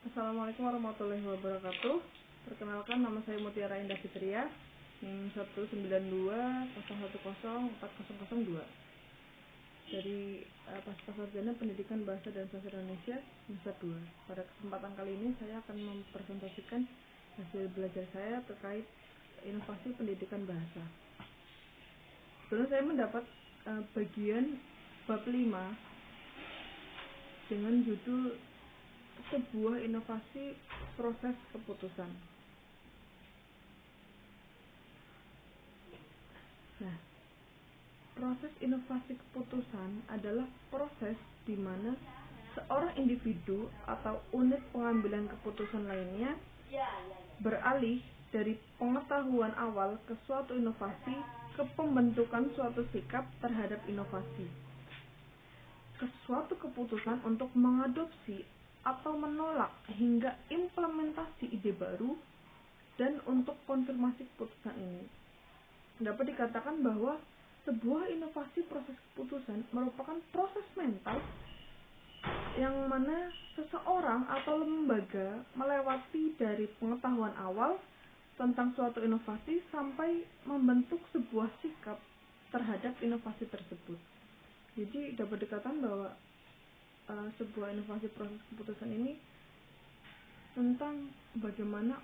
Assalamualaikum warahmatullahi wabarakatuh. Perkenalkan, nama saya Mutiara Indah Fitria, NIM 19201040002 dari Pasca Sarjana Pendidikan Bahasa dan Sastra Indonesia semester 2. Pada kesempatan kali ini saya akan mempresentasikan hasil belajar saya terkait inovasi pendidikan bahasa. Sebelumnya saya mendapat bagian bab 5 dengan judul sebuah inovasi proses keputusan. Nah, proses inovasi keputusan adalah proses di mana seorang individu atau unit pengambilan keputusan lainnya beralih dari pengetahuan awal ke suatu inovasi ke pembentukan suatu sikap terhadap inovasi, ke suatu keputusan untuk mengadopsi atau menolak hingga implementasi ide baru, dan untuk konfirmasi keputusan ini. Dapat dikatakan bahwa sebuah inovasi proses keputusan merupakan proses mental yang mana seseorang atau lembaga melewati dari pengetahuan awal tentang suatu inovasi sampai membentuk sebuah sikap terhadap inovasi tersebut. Jadi dapat dikatakan bahwa sebuah inovasi proses keputusan ini tentang bagaimana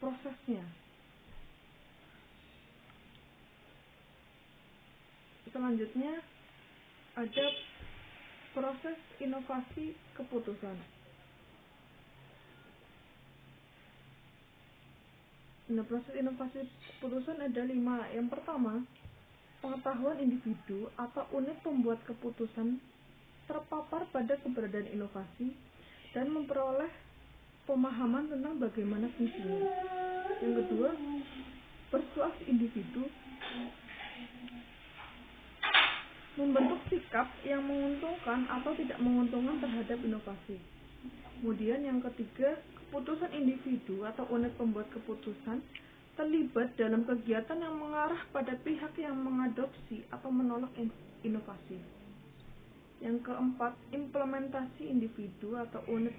prosesnya. Selanjutnya ada proses inovasi keputusan. Nah, proses inovasi keputusan ada 5. Yang pertama, pengetahuan individu atau unit pembuat keputusan terpapar pada keberadaan inovasi dan memperoleh pemahaman tentang bagaimana fungsinya. Yang kedua, persuasi individu membentuk sikap yang menguntungkan atau tidak menguntungkan terhadap inovasi. Kemudian yang ketiga, keputusan individu atau unit pembuat keputusan terlibat dalam kegiatan yang mengarah pada pihak yang mengadopsi atau menolak inovasi. Yang keempat, implementasi individu atau unit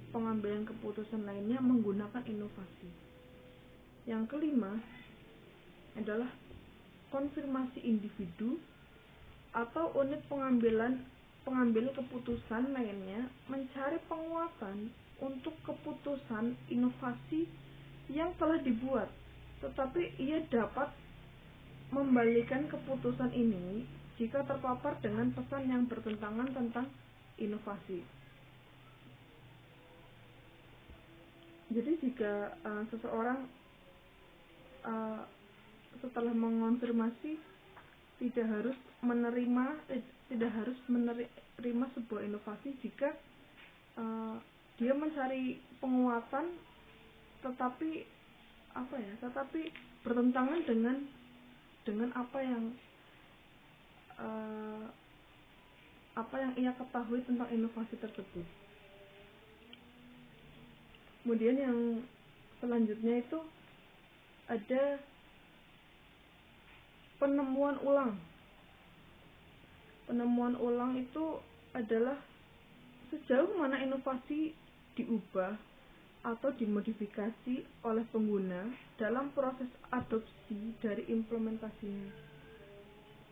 pengambilan keputusan lainnya menggunakan inovasi. Yang kelima adalah konfirmasi individu atau unit pengambil keputusan lainnya mencari penguatan untuk keputusan inovasi yang telah dibuat, tetapi ia dapat membalikan keputusan ini jika terpapar dengan pesan yang bertentangan tentang inovasi. Jadi jika seseorang setelah mengonfirmasi tidak harus menerima sebuah inovasi jika dia mencari penguatan tetapi bertentangan dengan apa yang ia ketahui tentang inovasi tersebut. Kemudian yang selanjutnya itu ada penemuan ulang. Penemuan ulang itu adalah sejauh mana inovasi diubah atau dimodifikasi oleh pengguna dalam proses adopsi dari implementasinya.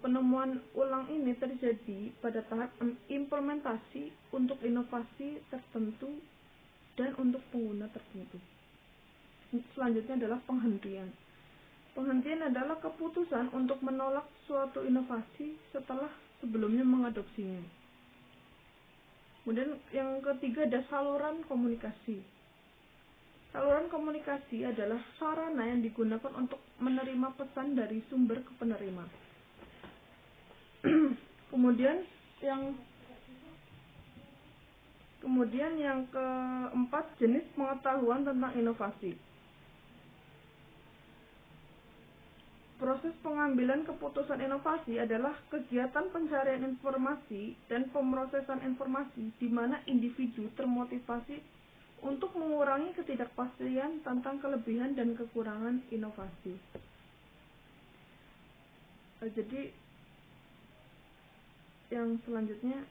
Penemuan ulang ini terjadi pada tahap implementasi untuk inovasi tertentu dan untuk pengguna tertentu. Selanjutnya adalah penghentian. Penghentian adalah keputusan untuk menolak suatu inovasi setelah sebelumnya mengadopsinya. Kemudian yang ketiga ada saluran komunikasi. Saluran komunikasi adalah sarana yang digunakan untuk menerima pesan dari sumber ke penerima. Kemudian yang keempat, jenis pengetahuan tentang inovasi. Proses pengambilan keputusan inovasi adalah kegiatan pencarian informasi dan pemrosesan informasi di mana individu termotivasi untuk mengurangi ketidakpastian tentang kelebihan dan kekurangan inovasi. Jadi yang selanjutnya,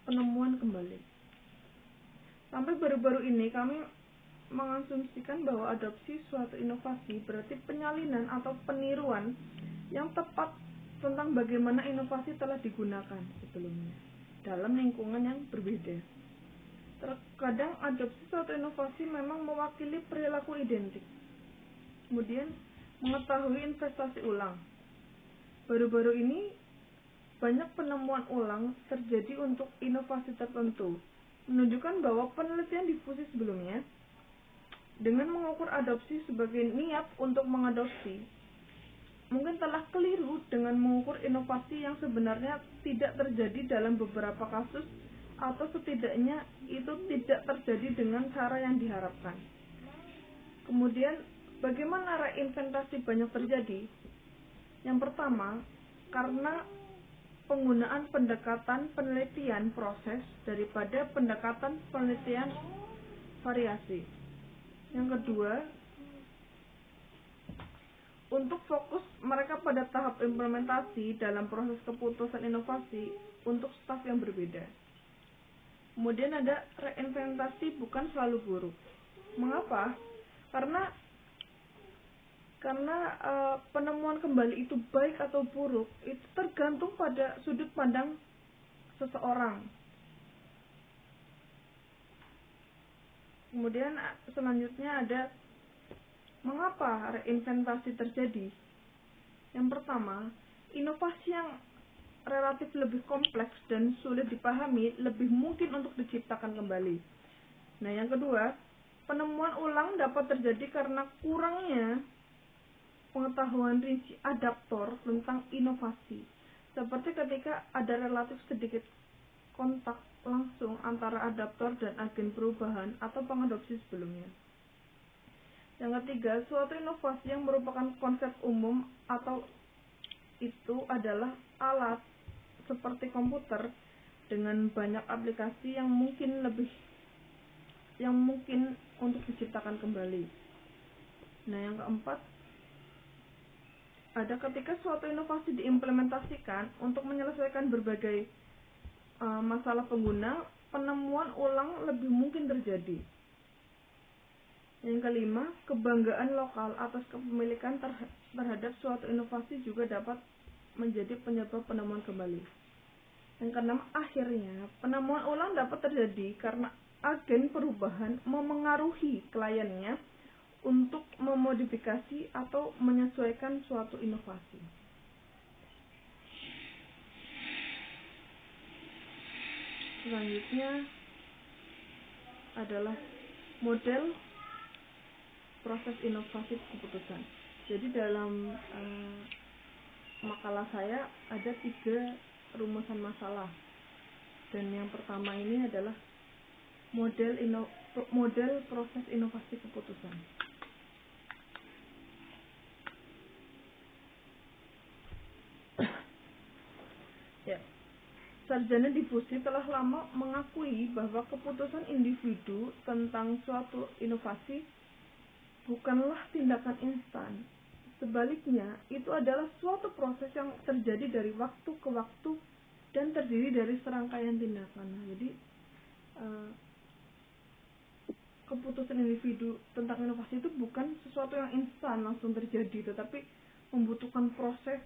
penemuan kembali. Sampai baru-baru ini kami mengasumsikan bahwa adopsi suatu inovasi berarti penyalinan atau peniruan yang tepat tentang bagaimana inovasi telah digunakan sebelumnya dalam lingkungan yang berbeda. Terkadang adopsi suatu inovasi memang mewakili perilaku identik. Kemudian mengetahui investasi ulang. Baru-baru ini banyak penemuan ulang terjadi untuk inovasi tertentu, menunjukkan bahwa penelitian difusi sebelumnya dengan mengukur adopsi sebagai niat untuk mengadopsi mungkin telah keliru dengan mengukur inovasi yang sebenarnya tidak terjadi dalam beberapa kasus, atau setidaknya itu tidak terjadi dengan cara yang diharapkan. Kemudian, bagaimana reinventasi banyak terjadi? Yang pertama, karena penggunaan pendekatan penelitian proses daripada pendekatan penelitian variasi. Yang kedua, untuk fokus mereka pada tahap implementasi dalam proses keputusan inovasi untuk staf yang berbeda. Kemudian ada reinventasi bukan selalu buruk. Mengapa? Karena penemuan kembali itu baik atau buruk itu tergantung pada sudut pandang seseorang. Kemudian selanjutnya ada mengapa reinventasi terjadi. Yang pertama, inovasi yang relatif lebih kompleks dan sulit dipahami lebih mungkin untuk diciptakan kembali. Nah, yang kedua, penemuan ulang dapat terjadi karena kurangnya pengetahuan rinci adaptor tentang inovasi, seperti ketika ada relatif sedikit kontak langsung antara adaptor dan agen perubahan atau pengadopsi sebelumnya. Yang ketiga, suatu inovasi yang merupakan konsep umum atau itu adalah alat seperti komputer dengan banyak aplikasi yang mungkin untuk diciptakan kembali. Nah, yang keempat, ada ketika suatu inovasi diimplementasikan untuk menyelesaikan berbagai masalah pengguna, penemuan ulang lebih mungkin terjadi. Yang kelima, kebanggaan lokal atas kepemilikan terhadap suatu inovasi juga dapat menjadi penyebab penemuan kembali. Yang keenam, akhirnya penemuan ulang dapat terjadi karena agen perubahan memengaruhi kliennya untuk memodifikasi atau menyesuaikan suatu inovasi. Selanjutnya adalah model proses inovasi keputusan. Jadi dalam makalah saya ada 3 rumusan masalah, dan yang pertama ini adalah model proses inovasi keputusan. Ya. Sarjana difusi telah lama mengakui bahwa keputusan individu tentang suatu inovasi bukanlah tindakan instan. Sebaliknya, itu adalah suatu proses yang terjadi dari waktu ke waktu dan terdiri dari serangkaian tindakan. Jadi, keputusan individu tentang inovasi itu bukan sesuatu yang instan langsung terjadi, tetapi membutuhkan proses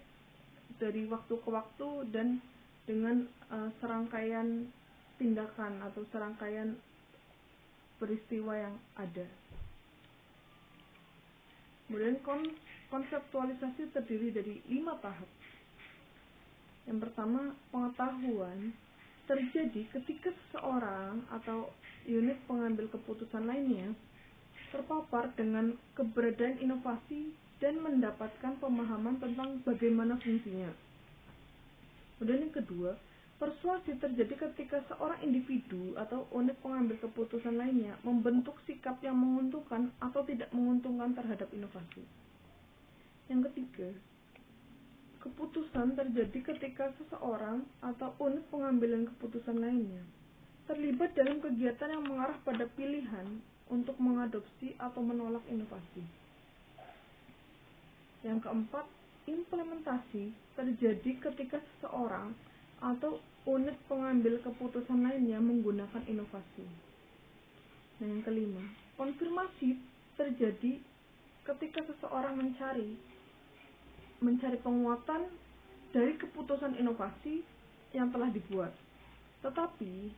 dari waktu ke waktu dan dengan serangkaian tindakan atau serangkaian peristiwa yang ada. Kemudian konseptualisasi terdiri dari 5 tahap. Yang pertama, pengetahuan terjadi ketika seseorang atau unit pengambil keputusan lainnya terpapar dengan keberadaan inovasi dan mendapatkan pemahaman tentang bagaimana fungsinya. Kemudian yang kedua, persuasi terjadi ketika seorang individu atau unit pengambil keputusan lainnya membentuk sikap yang menguntungkan atau tidak menguntungkan terhadap inovasi. Yang ketiga, keputusan terjadi ketika seseorang atau unit pengambilan keputusan lainnya terlibat dalam kegiatan yang mengarah pada pilihan untuk mengadopsi atau menolak inovasi. Yang keempat, implementasi terjadi ketika seseorang atau unit pengambil keputusan lainnya menggunakan inovasi. Nah, yang kelima, konfirmasi terjadi ketika seseorang mencari penguatan dari keputusan inovasi yang telah dibuat. Tetapi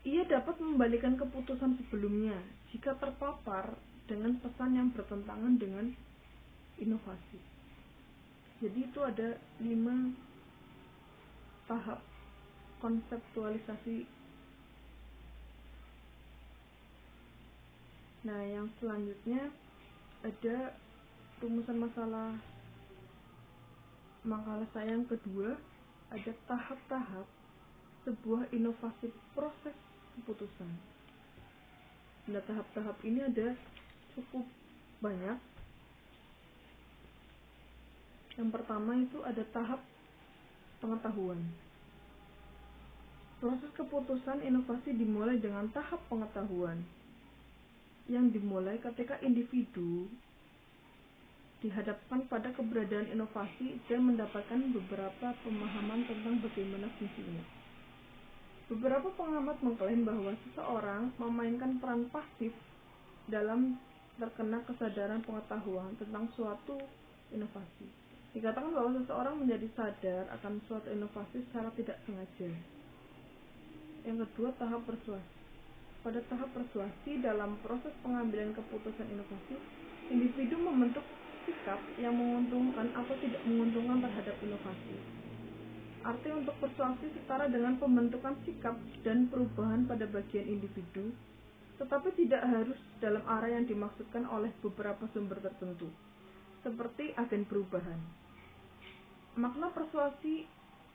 ia dapat membalikan keputusan sebelumnya jika terpapar dengan pesan yang bertentangan dengan inovasi. Jadi itu ada 5 tahap konseptualisasi. Nah, yang selanjutnya ada rumusan makalah saya yang kedua, ada tahap-tahap sebuah inovasi proses keputusan. Nah, tahap-tahap ini ada cukup banyak. Yang pertama itu ada tahap pengetahuan. Proses keputusan inovasi dimulai dengan tahap pengetahuan, yang dimulai ketika individu dihadapkan pada keberadaan inovasi dan mendapatkan beberapa pemahaman tentang bagaimana fungsinya. Beberapa pengamat mengklaim bahwa seseorang memainkan peran pasif dalam terkena kesadaran pengetahuan tentang suatu inovasi. Dikatakan bahwa seseorang menjadi sadar akan suatu inovasi secara tidak sengaja. Yang kedua, tahap persuasi. Pada tahap persuasi dalam proses pengambilan keputusan inovasi, individu membentuk sikap yang menguntungkan atau tidak menguntungkan terhadap inovasi. Arti untuk persuasi setara dengan pembentukan sikap dan perubahan pada bagian individu, tetapi tidak harus dalam arah yang dimaksudkan oleh beberapa sumber tertentu, seperti agen perubahan. Makna persuasi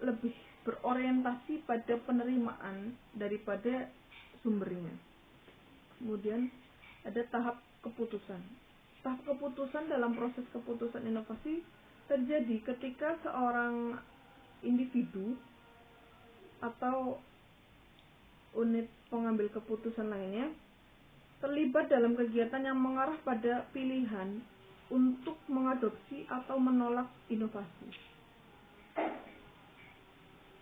lebih berorientasi pada penerimaan daripada sumbernya. Kemudian ada tahap keputusan. Tahap keputusan dalam proses keputusan inovasi terjadi ketika seorang individu atau unit pengambil keputusan lainnya terlibat dalam kegiatan yang mengarah pada pilihan untuk mengadopsi atau menolak inovasi.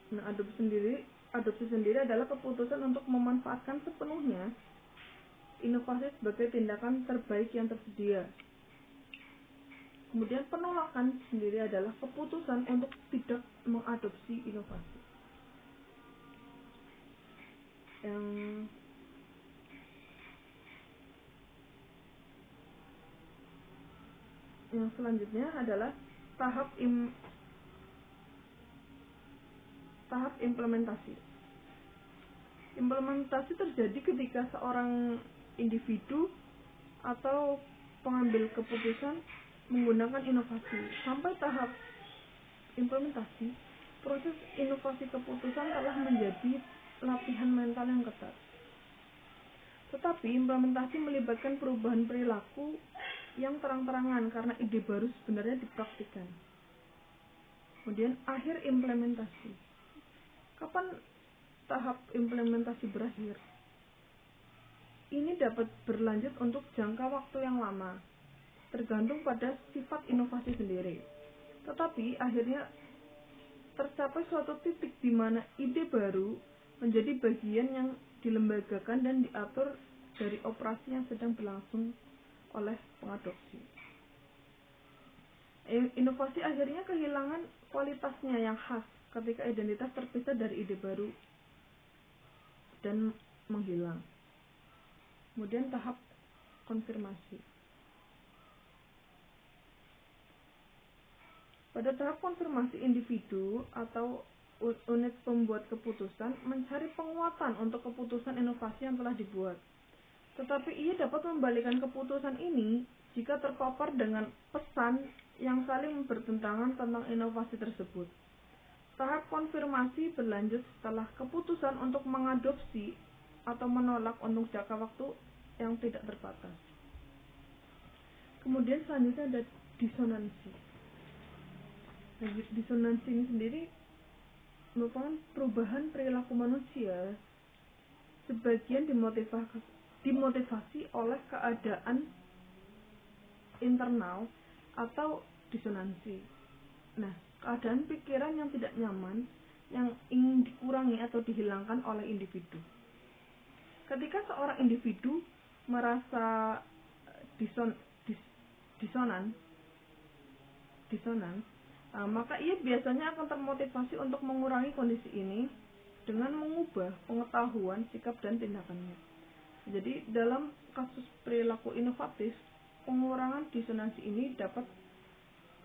Nah, adopsi sendiri adalah keputusan untuk memanfaatkan sepenuhnya inovasi sebagai tindakan terbaik yang tersedia. Kemudian penolakan sendiri adalah keputusan untuk tidak mengadopsi inovasi. Yang selanjutnya adalah tahap implementasi. Implementasi terjadi ketika seorang individu atau pengambil keputusan menggunakan inovasi. Sampai tahap implementasi, proses inovasi keputusan telah menjadi latihan mental yang ketat. Tetapi implementasi melibatkan perubahan perilaku yang terang-terangan karena ide baru sebenarnya dipraktikkan. Kemudian akhir implementasi. Kapan tahap implementasi berakhir? Ini dapat berlanjut untuk jangka waktu yang lama, tergantung pada sifat inovasi sendiri. Tetapi akhirnya tercapai suatu titik di mana ide baru menjadi bagian yang dilembagakan dan diatur dari operasi yang sedang berlangsung oleh pengadopsi. Inovasi akhirnya kehilangan kualitasnya yang khas ketika identitas terpisah dari ide baru dan menghilang. Kemudian tahap konfirmasi. Pada tahap konfirmasi, individu atau unit pembuat keputusan mencari penguatan untuk keputusan inovasi yang telah dibuat. Tetapi ia dapat membalikan keputusan ini jika terpapar dengan pesan yang saling bertentangan tentang inovasi tersebut. Tahap konfirmasi berlanjut setelah keputusan untuk mengadopsi atau menolak untuk jangka waktu yang tidak terbatas. Kemudian selanjutnya ada disonansi. Nah, disonansi ini sendiri merupakan perubahan perilaku manusia sebagian dimotivasi oleh keadaan internal atau disonansi. Nah, keadaan pikiran yang tidak nyaman yang ingin dikurangi atau dihilangkan oleh individu. Ketika seorang individu merasa disonan, maka ia biasanya akan termotivasi untuk mengurangi kondisi ini dengan mengubah pengetahuan, sikap, dan tindakannya. Jadi dalam kasus perilaku inovatif, pengurangan disonansi ini dapat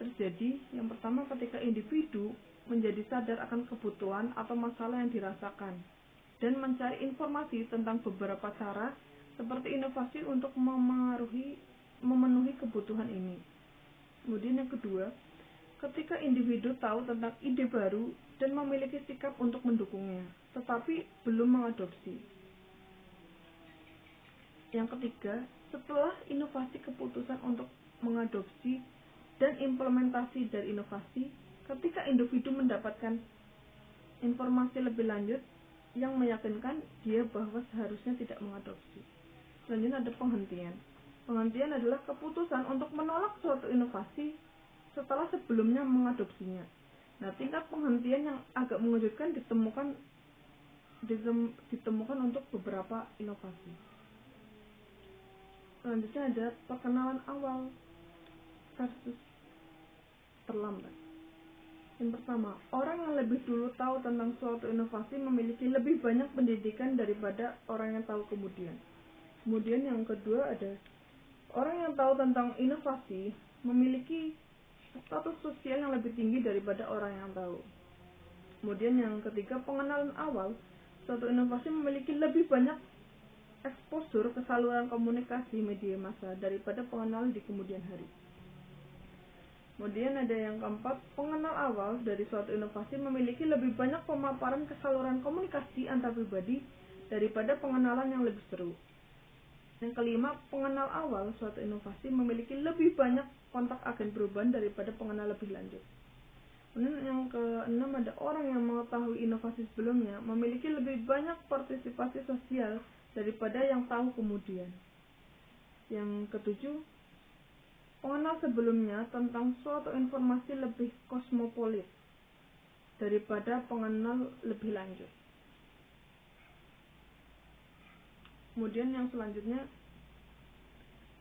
terjadi yang pertama ketika individu menjadi sadar akan kebutuhan atau masalah yang dirasakan dan mencari informasi tentang beberapa cara seperti inovasi untuk memenuhi kebutuhan ini. Kemudian yang kedua, ketika individu tahu tentang ide baru dan memiliki sikap untuk mendukungnya, tetapi belum mengadopsi. Yang ketiga, setelah inovasi keputusan untuk mengadopsi dan implementasi dari inovasi, ketika individu mendapatkan informasi lebih lanjut yang meyakinkan dia bahwa seharusnya tidak mengadopsi. Selanjutnya ada penghentian. Penghentian adalah keputusan untuk menolak suatu inovasi setelah sebelumnya mengadopsinya. Nah, tingkat penghentian yang agak mengejutkan ditemukan untuk beberapa inovasi. Selanjutnya ada perkenalan awal versus terlambat. Yang pertama, orang yang lebih dulu tahu tentang suatu inovasi memiliki lebih banyak pendidikan daripada orang yang tahu kemudian. Kemudian yang kedua ada orang yang tahu tentang inovasi memiliki status sosial yang lebih tinggi daripada orang yang tahu. Kemudian yang ketiga, pengenalan awal suatu inovasi memiliki lebih banyak eksposur ke saluran komunikasi media massa daripada pengenalan di kemudian hari. Kemudian ada yang keempat, pengenal awal dari suatu inovasi memiliki lebih banyak pemaparan ke saluran komunikasi antar pribadi daripada pengenalan yang lebih seru. Yang kelima, pengenal awal suatu inovasi memiliki lebih banyak kontak agen perubahan daripada pengenal lebih lanjut. Kemudian yang keenam ada orang yang mengetahui inovasi sebelumnya memiliki lebih banyak partisipasi sosial daripada yang tahu kemudian. Yang ketujuh, pengenal sebelumnya tentang suatu informasi lebih kosmopolit daripada pengenal lebih lanjut. Kemudian yang selanjutnya,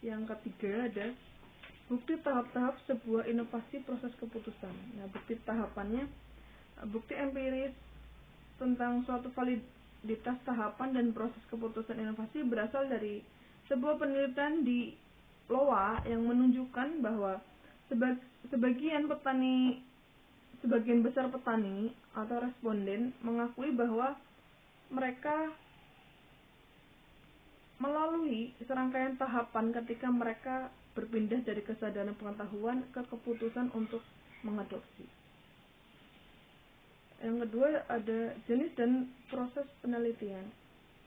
yang ketiga ada bukti tahap-tahap sebuah inovasi proses keputusan. Nah, bukti tahapannya, bukti empiris tentang suatu validitas tahapan dan proses keputusan inovasi berasal dari sebuah penelitian di Iowa yang menunjukkan bahwa sebagian besar petani atau responden mengakui bahwa mereka melalui serangkaian tahapan ketika mereka berpindah dari kesadaran pengetahuan ke keputusan untuk mengadopsi. Yang kedua ada jenis dan proses penelitian.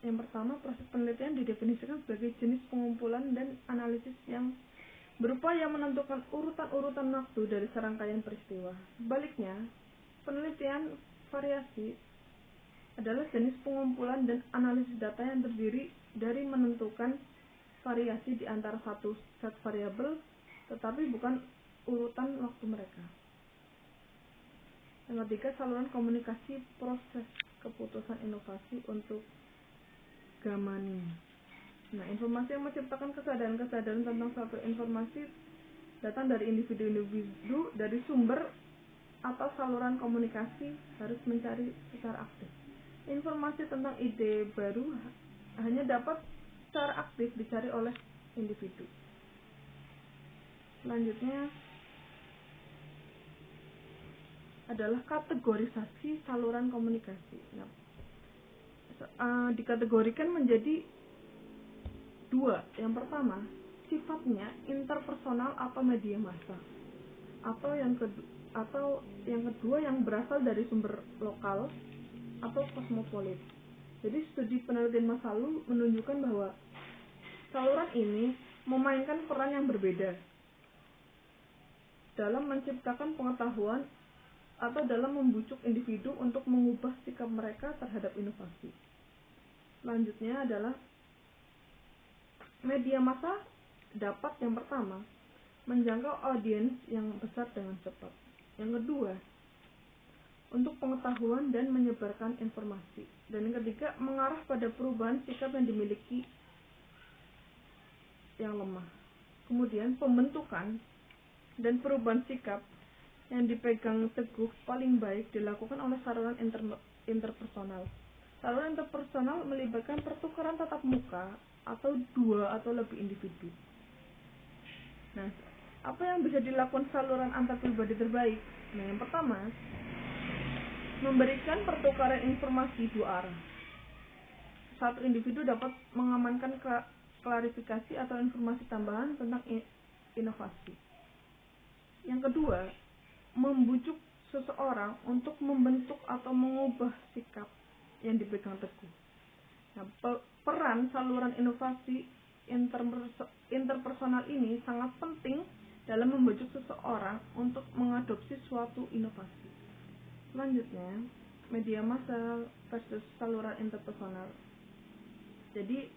Yang pertama, proses penelitian didefinisikan sebagai jenis pengumpulan dan analisis yang berupaya menentukan urutan-urutan waktu dari serangkaian peristiwa. Sebaliknya, penelitian variasi adalah jenis pengumpulan dan analisis data yang terdiri dari menentukan variasi di antara satu set variabel, tetapi bukan urutan waktu mereka. Yang ketiga, saluran komunikasi proses keputusan inovasi untuk Gamani. Nah, informasi yang menciptakan kesadaran-kesadaran tentang suatu informasi datang dari individu-individu dari sumber atau saluran komunikasi harus mencari secara aktif. Informasi tentang ide baru hanya dapat secara aktif dicari oleh individu. Selanjutnya adalah kategorisasi saluran komunikasi. Nah, dikategorikan menjadi dua. Yang pertama, sifatnya interpersonal atau media massa, atau yang kedua yang berasal dari sumber lokal atau kosmopolit. Jadi studi penelitian masa lalu menunjukkan bahwa saluran ini memainkan peran yang berbeda dalam menciptakan pengetahuan atau dalam membujuk individu untuk mengubah sikap mereka terhadap inovasi. Selanjutnya adalah media massa dapat yang pertama menjangkau audiens yang besar dengan cepat. Yang kedua, untuk pengetahuan dan menyebarkan informasi. Dan yang ketiga, mengarah pada perubahan sikap yang dimiliki yang lemah. Kemudian pembentukan dan perubahan sikap yang dipegang teguh paling baik dilakukan oleh saluran interpersonal. Saluran interpersonal melibatkan pertukaran tatap muka atau dua atau lebih individu. Nah, apa yang bisa dilakukan saluran antar pribadi terbaik? Nah, yang pertama, memberikan pertukaran informasi dua arah. Satu individu dapat mengamankan klarifikasi atau informasi tambahan tentang inovasi. Yang kedua, membujuk seseorang untuk membentuk atau mengubah sikap yang dipegang teguh. Nah, peran saluran inovasi interpersonal ini sangat penting dalam membujuk seseorang untuk mengadopsi suatu inovasi. Selanjutnya, media massa versus saluran interpersonal. Jadi,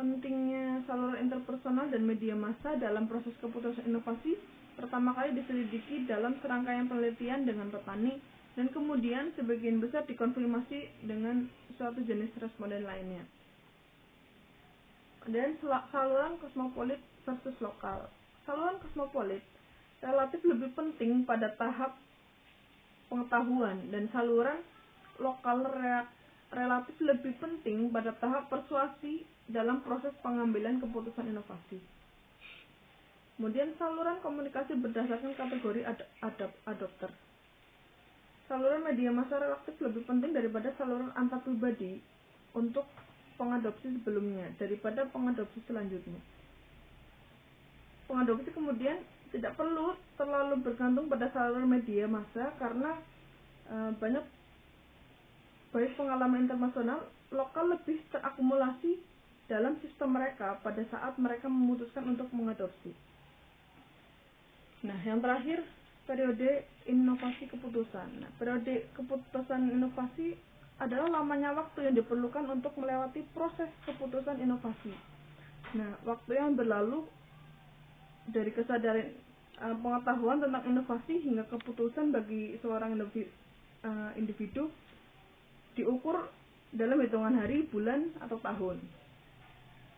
pentingnya saluran interpersonal dan media massa dalam proses keputusan inovasi pertama kali diselidiki dalam serangkaian penelitian dengan petani dan kemudian sebagian besar dikonfirmasi dengan suatu jenis responden lainnya. Dan saluran kosmopolit versus lokal. Saluran kosmopolit relatif lebih penting pada tahap pengetahuan dan saluran lokal relatif lebih penting pada tahap persuasi dalam proses pengambilan keputusan inovasi. Kemudian saluran komunikasi berdasarkan kategori adopter. Saluran media massa relatif lebih penting daripada saluran antar pribadi untuk pengadopsi sebelumnya daripada pengadopsi selanjutnya. Pengadopsi kemudian tidak perlu terlalu bergantung pada saluran media massa karena banyak baik pengalaman internasional lokal lebih terakumulasi dalam sistem mereka pada saat mereka memutuskan untuk mengadopsi. Nah, yang terakhir, periode inovasi keputusan. Nah, periode keputusan inovasi adalah lamanya waktu yang diperlukan untuk melewati proses keputusan inovasi. Nah, waktu yang berlalu dari kesadaran pengetahuan tentang inovasi hingga keputusan bagi seorang individu diukur dalam hitungan hari, bulan, atau tahun.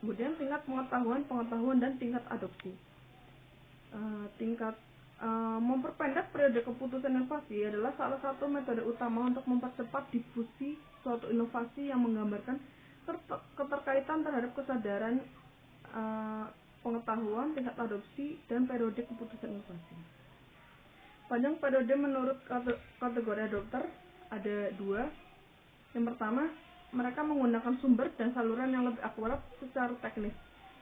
Kemudian tingkat pengetahuan dan tingkat adopsi. Memperpendek periode keputusan inovasi adalah salah satu metode utama untuk mempercepat difusi suatu inovasi yang menggambarkan keterkaitan terhadap kesadaran pengetahuan, tingkat adopsi, dan periode keputusan inovasi. Panjang periode menurut kategori adopter ada dua. Yang pertama, mereka menggunakan sumber dan saluran yang lebih akurat secara teknis.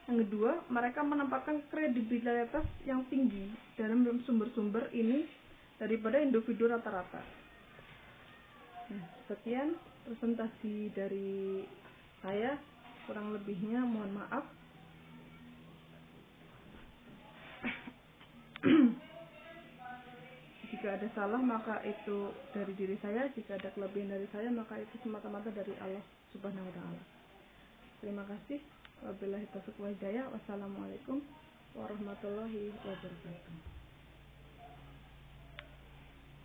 Yang kedua, mereka menempatkan kredibilitas yang tinggi dalam sumber-sumber ini daripada individu rata-rata. Nah, sekian presentasi dari saya, kurang lebihnya mohon maaf. Jika ada salah maka itu dari diri saya, jika ada kelebihan dari saya maka itu semata-mata dari Allah Subhanahu wa taala. Terima kasih. Wabillahi taufiq wal hidayah. Wassalamualaikum warahmatullahi wabarakatuh.